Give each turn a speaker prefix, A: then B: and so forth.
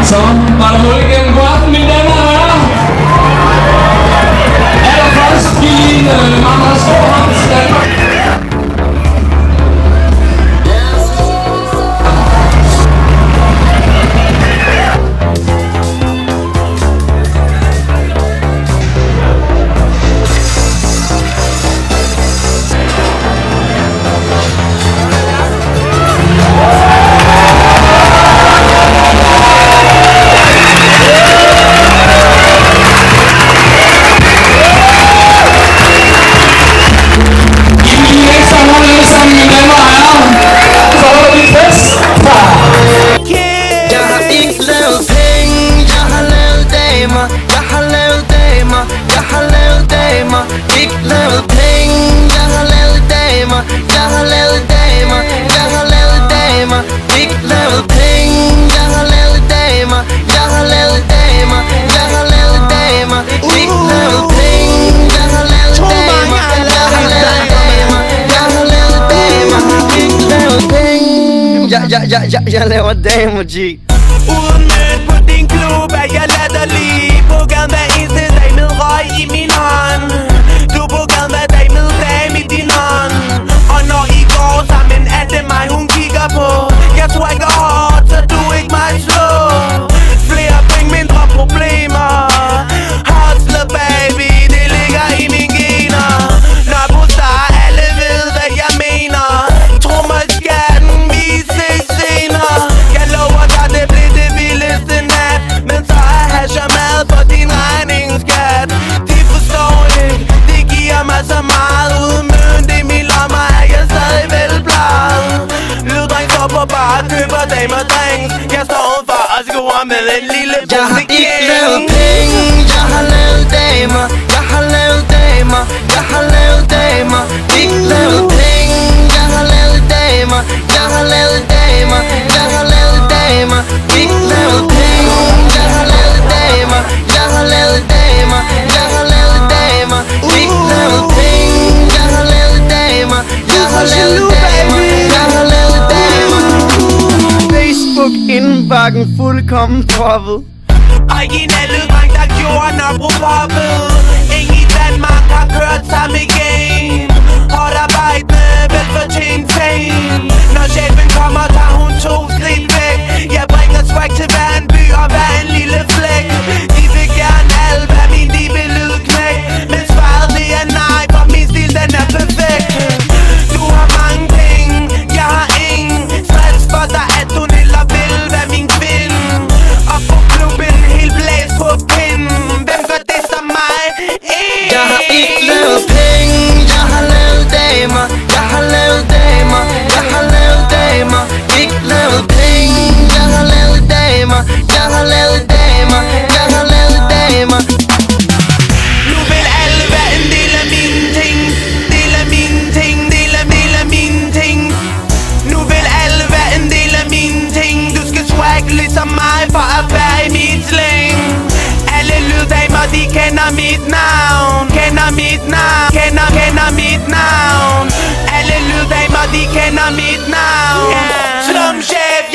A: Så var der hul igennem god aften, mine damer og herrer. Allerførst giv en meget, meget stor hånd til Danmark.
B: Jeg laver damer, G.
C: Uden mødt på din klub er jeg latterlig. På gaden hver eneste dag med røg i min hånd. Du på gaden hver dag med dame i din hånd. Og når I går sammen er det mig hun kigger på. Jeg tror ikke hårdt, så du ikke mig slå. Flere penge, mindre problemer. Hustler baby, det ligger i mine gener. Når på star, alle ved hvad jeg mener. Tro mig skatten, vi ses senere. Jeg lover dig det bliver det vildeste nat. Men så er hash og mad på din regningsskat. De forstår ikke, det giver mig så meget. Uden mønt i min lommer er jeg stadig velbladet. Lyddreng står på bar, køber damer drinks. Jeg står udenfor og skuer med en lille
B: Jeg har ikke lavet penge, jeg har lavet damer. Jeg har lavet damer, jeg har lavet damer. Ikke lavet penge, jeg har lavet damer. Jeg har lavet damer, jeg har lavet damer. Ikke lavet penge, jeg har lavet damer. Jeg har lavet damer, jeg har lavet damer. Ikke lavet penge, jeg har lavet damer. Jeg har lavet damer, jeg har lavet damer. Facebook indbakken fuldkommen proppet.
C: Originale dreng, der gjorde Nørrebro poppet. Ingen i Danmark har kørt samme game. Hårdt arbejdende, velfortjent fame. Når chefen kommer, tager hun 2 skridt væk. Jeg bringer swag til hver en by og hver en lille flæk. De vil gerne alt, hvad min libe lyd knæk. Men svaret det er nej, for min stil den er perfekt. Du har mange penge, jeg har ingen. Stress for dig, at du eller vil være min kvinde. Og på klubben helt blæst på pinden. Hvem gør det som mig?
B: Jeg har ikke lavet penge, jeg har lavet damer. Jeg har lavet damer, jeg har lavet damer. Ikke lavet penge, jeg har lavet damer. Jeg har lavet damer, jeg har lavet damer.
C: Nu vil alle være en del af mine ting. Del af mine ting, del af mine ting. Nu vil alle være en del af mine ting. Du skal swag ligesom mig for at være i mit slæng. Alle lyddamer, de kender mit navn. Kender mit navn, kender mit navn. Alle lyddamer, de kender mit navn. Slum chef